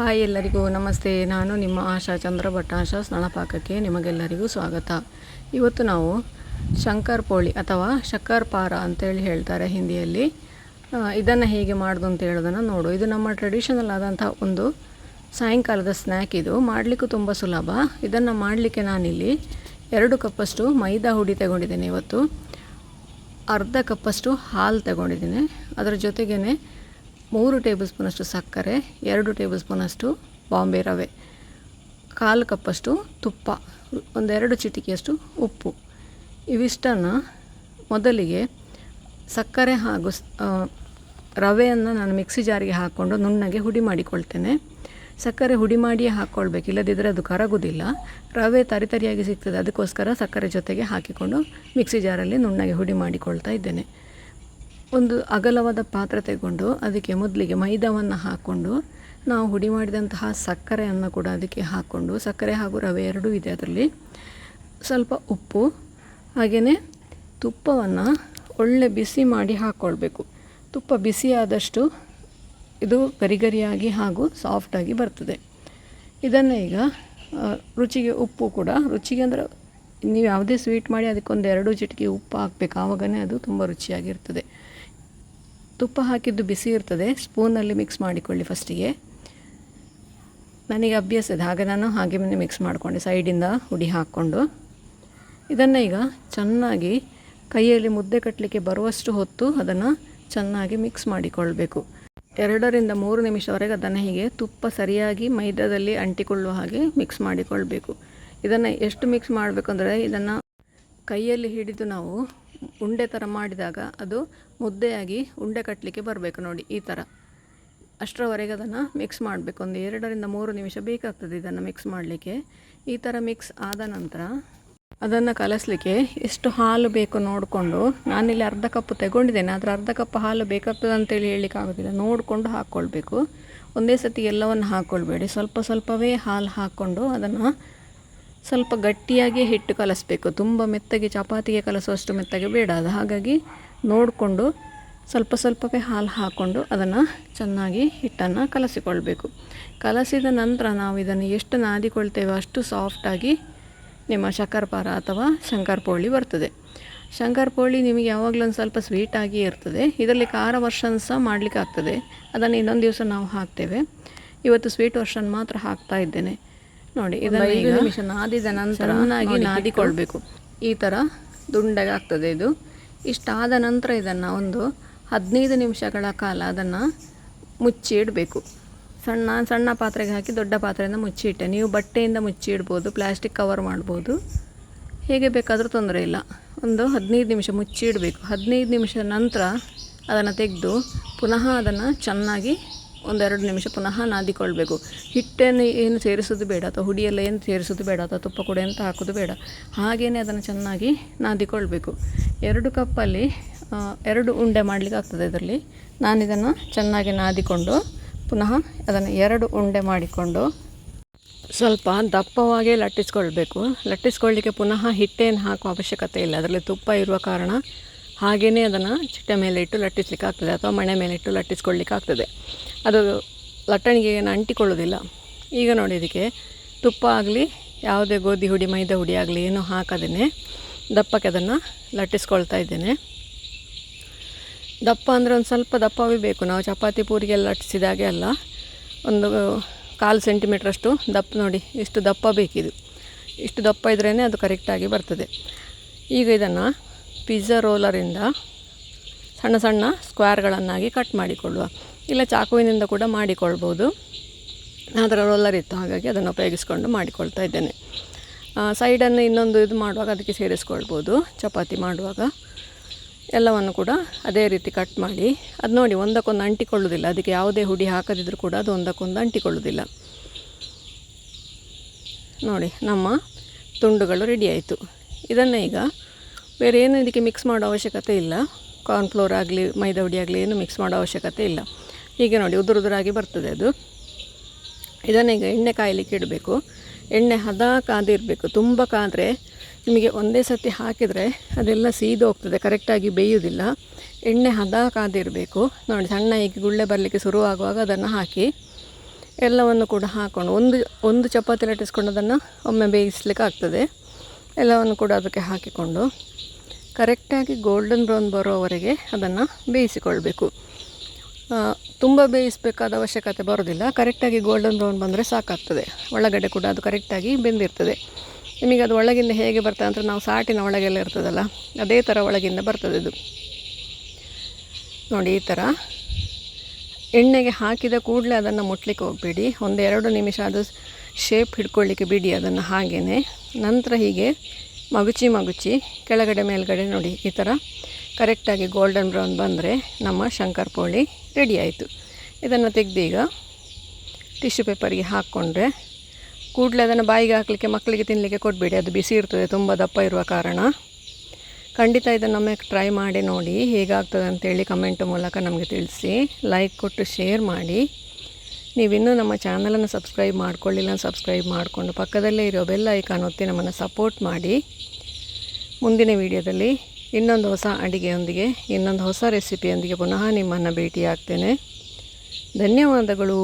Hi ಎಲ್ಲರಿಗೂ ನಮಸ್ತೆ. ನಾನು ನಿಮ್ಮ ಆಶಾ ಚಂದ್ರಭಟ್. ಆಶಾ ಸ್ನಳಪಾಕಕ್ಕೆ ನಿಮಗೆಲ್ಲರಿಗೂ ಸ್ವಾಗತ. ಇವತ್ತು ನಾವು ಶಂಕರಪೋಳಿ ಅಥವಾ ಶಕ್ಕರ್ಪಾರ ಅಂತೇಳಿ ಹೇಳ್ತಾರೆ ಹಿಂದಿಯಲ್ಲಿ. ಇದನ್ನು ಹೇಗೆ ಮಾಡೋದು ಅಂತ ಹೇಳೋದನ್ನು ನೋಡು. ಇದು ನಮ್ಮ ಟ್ರೆಡಿಷನಲ್ ಆದಂಥ ಒಂದು ಸಾಯಂಕಾಲದ ಸ್ನ್ಯಾಕ್. ಇದು ಮಾಡಲಿಕ್ಕೂ ತುಂಬ ಸುಲಭ. ಇದನ್ನು ಮಾಡಲಿಕ್ಕೆ ನಾನಿಲ್ಲಿ 2 ಕಪ್ಪಷ್ಟು ಮೈದಾ ಹುಡಿ ತಗೊಂಡಿದ್ದೇನೆ. ಇವತ್ತು ಅರ್ಧ ಕಪ್ಪಷ್ಟು ಹಾಲು ತಗೊಂಡಿದ್ದೀನಿ. ಅದರ ಜೊತೆಗೇ 3 ಟೇಬಲ್ ಸ್ಪೂನಷ್ಟು ಸಕ್ಕರೆ, 2 ಟೇಬಲ್ ಸ್ಪೂನಷ್ಟು ಬಾಂಬೆ ರವೆ, 1/4 ಕಪ್ಪಷ್ಟು ತುಪ್ಪ, 1-2 ಚಿಟಿಕೆಯಷ್ಟು ಉಪ್ಪು. ಇವಿಷ್ಟನ್ನು ಮೊದಲಿಗೆ ಸಕ್ಕರೆ ಹಾಗೂ ರವೆಯನ್ನು ನಾನು ಮಿಕ್ಸಿ ಜಾರಿಗೆ ಹಾಕ್ಕೊಂಡು ನುಣ್ಣಗೆ ಹುಡಿ ಮಾಡಿಕೊಳ್ತೇನೆ. ಸಕ್ಕರೆ ಹುಡಿ ಮಾಡಿಯೇ ಹಾಕ್ಕೊಳ್ಬೇಕು, ಇಲ್ಲದಿದ್ದರೆ ಅದು ಕರಗೋದಿಲ್ಲ. ರವೆ ತರಿಯಾಗಿ ಸಿಗ್ತದೆ, ಅದಕ್ಕೋಸ್ಕರ ಸಕ್ಕರೆ ಜೊತೆಗೆ ಹಾಕಿಕೊಂಡು ಮಿಕ್ಸಿ ಜಾರಲ್ಲಿ ನುಣ್ಣಗೆ ಹುಡಿ ಮಾಡಿಕೊಳ್ತಾ ಇದ್ದೇನೆ. ಒಂದು ಅಗಲವಾದ ಪಾತ್ರೆ ತಗೊಂಡು ಅದಕ್ಕೆ ಮೊದಲಿಗೆ ಮೈದಾವನ್ನು ಹಾಕ್ಕೊಂಡು ನಾವು ಹುಡಿ ಮಾಡಿದಂತಹ ಸಕ್ಕರೆಯನ್ನು ಕೂಡ ಅದಕ್ಕೆ ಹಾಕ್ಕೊಂಡು, ಸಕ್ಕರೆ ಹಾಗೂ ರವೆ ಎರಡೂ ಇದೆ ಅದರಲ್ಲಿ, ಸ್ವಲ್ಪ ಉಪ್ಪು ಹಾಗೆಯೇ ತುಪ್ಪವನ್ನು ಒಳ್ಳೆ ಬಿಸಿ ಮಾಡಿ ಹಾಕ್ಕೊಳ್ಬೇಕು. ತುಪ್ಪ ಬಿಸಿಯಾದಷ್ಟು ಇದು ಗರಿಗರಿಯಾಗಿ ಹಾಗೂ ಸಾಫ್ಟಾಗಿ ಬರ್ತದೆ. ಇದನ್ನು ಈಗ ರುಚಿಗೆ ಉಪ್ಪು ಕೂಡ, ರುಚಿಗೆ ಅಂದರೆ ನೀವು ಯಾವುದೇ ಸ್ವೀಟ್ ಮಾಡಿ ಅದಕ್ಕೊಂದು 2 ಚಿಟಿಕೆ ಉಪ್ಪು ಹಾಕಬೇಕು, ಆವಾಗನೇ ಅದು ತುಂಬ ರುಚಿಯಾಗಿರ್ತದೆ. ತುಪ್ಪ ಹಾಕಿದ್ದು ಬಿಸಿ ಇರ್ತದೆ, ಸ್ಪೂನಲ್ಲಿ ಮಿಕ್ಸ್ ಮಾಡಿಕೊಳ್ಳಿ ಫಸ್ಟಿಗೆ. ನನಗೆ ಅಭ್ಯಾಸ ಇದೆ, ಹಾಗೆ ನಾನು ಹಾಗೆ ಮಿಕ್ಸ್ ಮಾಡಿಕೊಂಡೆ ಸೈಡಿಂದ ಹುಡಿ ಹಾಕ್ಕೊಂಡು. ಇದನ್ನು ಈಗ ಚೆನ್ನಾಗಿ ಕೈಯಲ್ಲಿ ಮುದ್ದೆ ಕಟ್ಟಲಿಕ್ಕೆ ಬರುವಷ್ಟು ಹೊತ್ತು ಅದನ್ನು ಚೆನ್ನಾಗಿ ಮಿಕ್ಸ್ ಮಾಡಿಕೊಳ್ಬೇಕು. 2-3 ನಿಮಿಷವರೆಗೆ ಅದನ್ನು ಹೀಗೆ ತುಪ್ಪ ಸರಿಯಾಗಿ ಮೈದಾದಲ್ಲಿ ಅಂಟಿಕೊಳ್ಳುವ ಹಾಗೆ ಮಿಕ್ಸ್ ಮಾಡಿಕೊಳ್ಬೇಕು. ಇದನ್ನು ಎಷ್ಟು ಮಿಕ್ಸ್ ಮಾಡಬೇಕು ಅಂದರೆ, ಇದನ್ನು ಕೈಯಲ್ಲಿ ಹಿಡಿದು ನಾವು ಉಂಡೆ ಥರ ಮಾಡಿದಾಗ ಅದು ಮುದ್ದೆಯಾಗಿ ಉಂಡೆ ಕಟ್ಟಲಿಕ್ಕೆ ಬರಬೇಕು ನೋಡಿ, ಈ ಥರ. ಅಷ್ಟರವರೆಗೆ ಅದನ್ನು ಮಿಕ್ಸ್ ಮಾಡಬೇಕು. ಒಂದು 2-3 ನಿಮಿಷ ಬೇಕಾಗ್ತದೆ ಇದನ್ನು ಮಿಕ್ಸ್ ಮಾಡಲಿಕ್ಕೆ. ಈ ಥರ ಮಿಕ್ಸ್ ಆದ ನಂತರ ಅದನ್ನು ಕಲಸಲಿಕ್ಕೆ ಎಷ್ಟು ಹಾಲು ಬೇಕು ನೋಡಿಕೊಂಡು, ನಾನಿಲ್ಲಿ ಅರ್ಧ ಕಪ್ ತಗೊಂಡಿದ್ದೇನೆ, ಆದರೆ ಅರ್ಧ ಕಪ್ ಹಾಲು ಬೇಕಾಗ್ತದೆ ಅಂತೇಳಿ ಹೇಳಲಿಕ್ಕೆ ಆಗೋದಿಲ್ಲ, ನೋಡಿಕೊಂಡು ಹಾಕ್ಕೊಳ್ಬೇಕು. ಒಂದೇ ಸತಿ ಎಲ್ಲವನ್ನು ಹಾಕ್ಕೊಳ್ಬೇಡಿ, ಸ್ವಲ್ಪ ಸ್ವಲ್ಪವೇ ಹಾಲು ಹಾಕ್ಕೊಂಡು ಅದನ್ನು ಸ್ವಲ್ಪ ಗಟ್ಟಿಯಾಗಿ ಹಿಟ್ಟು ಕಲಿಸ್ಬೇಕು. ತುಂಬ ಮೆತ್ತಗೆ ಚಪಾತಿಗೆ ಕಲಸುವಷ್ಟು ಮೆತ್ತಗೆ ಬೇಡ ಅದು. ಹಾಗಾಗಿ ನೋಡಿಕೊಂಡು ಸ್ವಲ್ಪ ಸ್ವಲ್ಪವೇ ಹಾಲು ಹಾಕ್ಕೊಂಡು ಅದನ್ನು ಚೆನ್ನಾಗಿ ಹಿಟ್ಟನ್ನು ಕಲಸಿಕೊಳ್ಬೇಕು. ಕಲಸಿದ ನಂತರ ನಾವು ಇದನ್ನು ಎಷ್ಟು ನಾದಿಕೊಳ್ತೇವೆ ಅಷ್ಟು ಸಾಫ್ಟಾಗಿ ನಿಮ್ಮ ಶಕ್ಕರ್ಪಾರ ಅಥವಾ ಶಂಕರಪೋಳಿ ಬರ್ತದೆ. ಶಂಕರಪೋಳಿ ನಿಮಗೆ ಯಾವಾಗಲೂ ಒಂದು ಸ್ವಲ್ಪ ಸ್ವೀಟಾಗಿ ಇರ್ತದೆ. ಇದರಲ್ಲಿ ಖಾರ ವರ್ಷನ್ ಸಹ ಮಾಡಲಿಕ್ಕೆ ಆಗ್ತದೆ, ಅದನ್ನು ಇನ್ನೊಂದು ದಿವಸ ನಾವು ಹಾಕ್ತೇವೆ. ಇವತ್ತು ಸ್ವೀಟ್ ವರ್ಷನ್ ಮಾತ್ರ ಹಾಕ್ತಾ ಇದ್ದೇನೆ ನೋಡಿ. ಇದನ್ನು 5 ನಿಮಿಷ ನಾದಿದ ನಂತರ ಚೆನ್ನಾಗಿ ನಾದಿಕೊಳ್ಬೇಕು. ಈ ಥರ ದುಂಡಗೆ ಆಗ್ತದೆ ಇದು. ಇಷ್ಟಾದ ನಂತರ ಇದನ್ನು ಒಂದು 15 ನಿಮಿಷಗಳ ಕಾಲ ಅದನ್ನು ಮುಚ್ಚಿ ಇಡಬೇಕು. ಸಣ್ಣ ಸಣ್ಣ ಪಾತ್ರೆಗೆ ಹಾಕಿ ದೊಡ್ಡ ಪಾತ್ರೆಯಿಂದ ಮುಚ್ಚಿ ಇಟ್ಟೆ. ನೀವು ಬಟ್ಟೆಯಿಂದ ಮುಚ್ಚಿ ಇಡ್ಬೋದು, ಪ್ಲಾಸ್ಟಿಕ್ ಕವರ್ ಮಾಡ್ಬೋದು, ಹೇಗೆ ಬೇಕಾದರೂ ತೊಂದರೆ ಇಲ್ಲ. ಒಂದು 15 ನಿಮಿಷ ಮುಚ್ಚಿ ಇಡಬೇಕು. 15 ನಿಮಿಷ ನಂತರ ಅದನ್ನು ತೆಗೆದು ಪುನಃ ಅದನ್ನು ಚೆನ್ನಾಗಿ 1-2 ನಿಮಿಷ ಪುನಃ ನಾದಿಕೊಳ್ಬೇಕು. ಹಿಟ್ಟನ್ನು ಏನು ಸೇರಿಸೋದು ಬೇಡ, ಅಥವಾ ಹುಡಿಯೆಲ್ಲ ಏನು ಸೇರಿಸೋದು ಬೇಡ, ಅಥವಾ ತುಪ್ಪ ಕೂಡ ಎಂತ ಹಾಕೋದು ಬೇಡ, ಹಾಗೆಯೇ ಅದನ್ನು ಚೆನ್ನಾಗಿ ನಾದಿಕೊಳ್ಬೇಕು. 2 ಕಪ್ಪಲ್ಲಿ 2 ಉಂಡೆ ಮಾಡಲಿಕ್ಕೆ ಆಗ್ತದೆ ಇದರಲ್ಲಿ. ನಾನಿದನ್ನು ಚೆನ್ನಾಗಿ ನಾದಿಕೊಂಡು ಪುನಃ ಅದನ್ನು 2 ಉಂಡೆ ಮಾಡಿಕೊಂಡು ಸ್ವಲ್ಪ ದಪ್ಪವಾಗೇ ಲಟ್ಟಿಸ್ಕೊಳ್ಬೇಕು. ಲಟ್ಟಿಸ್ಕೊಳ್ಳಿಕ್ಕೆ ಪುನಃ ಹಿಟ್ಟೇನು ಹಾಕುವ ಅವಶ್ಯಕತೆ ಇಲ್ಲ, ಅದರಲ್ಲಿ ತುಪ್ಪ ಇರುವ ಕಾರಣ ಹಾಗೆಯೇ ಅದನ್ನು ಚಿಟ್ಟೆ ಮೇಲೆ ಇಟ್ಟು ಲಟ್ಟಿಸ್ಲಿಕ್ಕೆ ಆಗ್ತದೆ, ಅಥವಾ ಮಣೆ ಮೇಲೆ ಇಟ್ಟು ಲಟ್ಟಿಸ್ಕೊಳ್ಳಿಕ್ಕೆ ಆಗ್ತದೆ. ಅದು ಲಟ್ಟಣಿಗೆ ಏನು ಅಂಟಿಕೊಳ್ಳೋದಿಲ್ಲ. ಈಗ ನೋಡಿ, ಇದಕ್ಕೆ ತುಪ್ಪ ಆಗಲಿ ಯಾವುದೇ ಗೋಧಿ ಹುಡಿ ಮೈದಾ ಹುಡಿ ಆಗಲಿ ಏನೂ ಹಾಕದೇನೆ ದಪ್ಪಕ್ಕೆ ಅದನ್ನು ಲಟ್ಟಿಸ್ಕೊಳ್ತಾ ಇದ್ದೇನೆ. ದಪ್ಪ ಅಂದರೆ ಒಂದು ಸ್ವಲ್ಪ ದಪ್ಪವೇ ಬೇಕು. ನಾವು ಚಪಾತಿ ಪೂರಿಗೆಲ್ಲ ಲಟ್ಟಿಸಿದಾಗೆ ಅಲ್ಲ, ಒಂದು 1/4 ಸೆಂಟಿಮೀಟ್ರಷ್ಟು ದಪ್ಪ ನೋಡಿ, ಇಷ್ಟು ದಪ್ಪ ಬೇಕಿದು. ಇಷ್ಟು ದಪ್ಪ ಇದ್ರೇ ಅದು ಕರೆಕ್ಟಾಗಿ ಬರ್ತದೆ. ಈಗ ಇದನ್ನು ಪಿಜ್ಜಾ ರೋಲರಿಂದ ಸಣ್ಣ ಸಣ್ಣ ಸ್ಕ್ವೇರ್ಗಳನ್ನಾಗಿ ಕಟ್ ಮಾಡಿಕೊಳ್ಳುವ, ಇಲ್ಲ ಚಾಕುವಿನಿಂದ ಕೂಡ ಮಾಡಿಕೊಳ್ಬೋದು. ಅದರ ರೋಲರ್ ಇತ್ತು, ಹಾಗಾಗಿ ಅದನ್ನು ಉಪಯೋಗಿಸ್ಕೊಂಡು ಮಾಡಿಕೊಳ್ತಾ ಇದ್ದೇನೆ. ಸೈಡನ್ನು ಇನ್ನೊಂದು ಇದು ಮಾಡುವಾಗ ಅದಕ್ಕೆ ಸೇರಿಸ್ಕೊಳ್ಬೋದು. ಚಪಾತಿ ಮಾಡುವಾಗ ಎಲ್ಲವನ್ನು ಕೂಡ ಅದೇ ರೀತಿ ಕಟ್ ಮಾಡಿ, ಅದು ನೋಡಿ ಒಂದಕ್ಕೊಂದು ಅಂಟಿಕೊಳ್ಳೋದಿಲ್ಲ, ಅದಕ್ಕೆ ಯಾವುದೇ ಹುಡಿ ಹಾಕದಿದ್ದರೂ ಕೂಡ ಅದು ಒಂದಕ್ಕೊಂದು ಅಂಟಿಕೊಳ್ಳೋದಿಲ್ಲ. ನೋಡಿ, ನಮ್ಮ ತುಂಡುಗಳು ರೆಡಿ ಆಯಿತು. ಇದನ್ನು ಈಗ ಬೇರೆ ಏನು ಇದಕ್ಕೆ ಮಿಕ್ಸ್ ಮಾಡೋ ಅವಶ್ಯಕತೆ ಇಲ್ಲ. ಕಾರ್ನ್ಫ್ಲೋರ್ ಆಗಲಿ ಮೈದಾ ಹುಡಿ ಆಗಲಿ ಏನು ಮಿಕ್ಸ್ ಮಾಡೋ ಅವಶ್ಯಕತೆ ಇಲ್ಲ. ಹೀಗೆ ನೋಡಿ ಉದುರುದುರಾಗಿ ಬರ್ತದೆ ಅದು. ಇದನ್ನು ಈಗ ಎಣ್ಣೆ ಕಾಯಲಿಕ್ಕೆ ಇಡಬೇಕು. ಎಣ್ಣೆ ಹದ ಕಾದಿರಬೇಕು. ತುಂಬ ಕಾದರೆ ನಿಮಗೆ ಒಂದೇ ಸತಿ ಹಾಕಿದರೆ ಅದೆಲ್ಲ ಸೀದು ಹೋಗ್ತದೆ, ಕರೆಕ್ಟಾಗಿ ಬೇಯುವುದಿಲ್ಲ. ಎಣ್ಣೆ ಹದ ಕಾದಿರಬೇಕು ನೋಡಿ. ಸಣ್ಣ ಹೀಗೆ ಗುಳ್ಳೆ ಬರಲಿಕ್ಕೆ ಶುರುವಾಗುವಾಗ ಅದನ್ನು ಹಾಕಿ ಎಲ್ಲವನ್ನು ಕೂಡ ಹಾಕ್ಕೊಂಡು ಒಂದು ಚಪಾತಿ ಲಟ್ಟಿಸ್ಕೊಂಡು ಅದನ್ನು ಒಮ್ಮೆ ಬೇಯಿಸ್ಲಿಕ್ಕೆ ಆಗ್ತದೆ. ಎಲ್ಲವನ್ನು ಕೂಡ ಅದಕ್ಕೆ ಹಾಕಿಕೊಂಡು ಕರೆಕ್ಟಾಗಿ ಗೋಲ್ಡನ್ ಬ್ರೌನ್ ಬರೋವರೆಗೆ ಅದನ್ನು ಬೇಯಿಸಿಕೊಳ್ಬೇಕು. ತುಂಬ ಬೇಯಿಸಬೇಕಾದ ಅವಶ್ಯಕತೆ ಬರೋದಿಲ್ಲ. ಕರೆಕ್ಟಾಗಿ ಗೋಲ್ಡನ್ ಬ್ರೌನ್ ಬಂದರೆ ಸಾಕಾಗ್ತದೆ. ಒಳಗಡೆ ಕೂಡ ಅದು ಕರೆಕ್ಟಾಗಿ ಬೆಂದಿರ್ತದೆ. ನಿಮಗೆ ಅದು ಒಳಗಿಂದ ಹೇಗೆ ಬರ್ತದೆ ಅಂದರೆ ನಾವು ಸಾಟಿನ ಒಳಗೆಲ್ಲ ಇರ್ತದಲ್ಲ ಅದೇ ಥರ ಒಳಗಿಂದ ಬರ್ತದೆ ಇದು. ನೋಡಿ ಈ ಥರ ಎಣ್ಣೆಗೆ ಹಾಕಿದ ಕೂಡಲೇ ಅದನ್ನು ಮುಟ್ಲಿಕ್ಕೆ ಹೋಗಬೇಡಿ. 1-2 ನಿಮಿಷ ಅದು ಶೇಪ್ ಹಿಡ್ಕೊಳ್ಳಿಕ್ಕೆ ಬಿಡಿ ಅದನ್ನು ಹಾಗೇ. ನಂತರ ಹೀಗೆ ಮಗುಚಿ ಕೆಳಗಡೆ ಮೇಲ್ಗಡೆ ನೋಡಿ ಈ ಥರ ಕರೆಕ್ಟಾಗಿ ಗೋಲ್ಡನ್ ಬ್ರೌನ್ ಬಂದರೆ ನಮ್ಮ ಶಂಕರಪೋಳಿ ರೆಡಿ ಆಯಿತು. ಇದನ್ನು ತೆಗೆದು ಈಗ ಟಿಶ್ಯೂ ಪೇಪರಿಗೆ ಹಾಕ್ಕೊಂಡ್ರೆ ಕೂಡಲೇ ಅದನ್ನು ಬಾಯಿಗೆ ಹಾಕಲಿಕ್ಕೆ ಮಕ್ಕಳಿಗೆ ತಿನ್ನಲಿಕ್ಕೆ ಕೊಡಬೇಡಿ, ಅದು ಬಿಸಿ ಇರ್ತದೆ ತುಂಬ ದಪ್ಪ ಇರುವ ಕಾರಣ. ಖಂಡಿತ ಇದನ್ನೊಮ್ಮೆ ಟ್ರೈ ಮಾಡಿ ನೋಡಿ ಹೇಗಾಗ್ತದೆ ಅಂತೇಳಿ ಕಮೆಂಟ್ ಮೂಲಕ ನಮಗೆ ತಿಳಿಸಿ. ಲೈಕ್ ಕೊಟ್ಟು ಶೇರ್ ಮಾಡಿ. ನೀವಿನ್ನೂ ನಮ್ಮ ಚಾನಲನ್ನು ಸಬ್ಸ್ಕ್ರೈಬ್ ಮಾಡ್ಕೊಳ್ಳಿಲ್ಲ, ಸಬ್ಸ್ಕ್ರೈಬ್ ಮಾಡಿಕೊಂಡು ಪಕ್ಕದಲ್ಲೇ ಇರೋ ಬೆಲ್ ಐಕಾನ್ ಒತ್ತಿ ನಮ್ಮನ್ನು ಸಪೋರ್ಟ್ ಮಾಡಿ. ಮುಂದಿನ ವಿಡಿಯೋದಲ್ಲಿ ಇನ್ನೊಂದು ಹೊಸ ಅಡುಗೆಯೊಂದಿಗೆ ಇನ್ನೊಂದು ಹೊಸ ರೆಸಿಪಿಯೊಂದಿಗೆ ಪುನಃ ನಿಮ್ಮನ್ನು ಭೇಟಿಯಾಗ್ತೇನೆ. ಧನ್ಯವಾದಗಳು.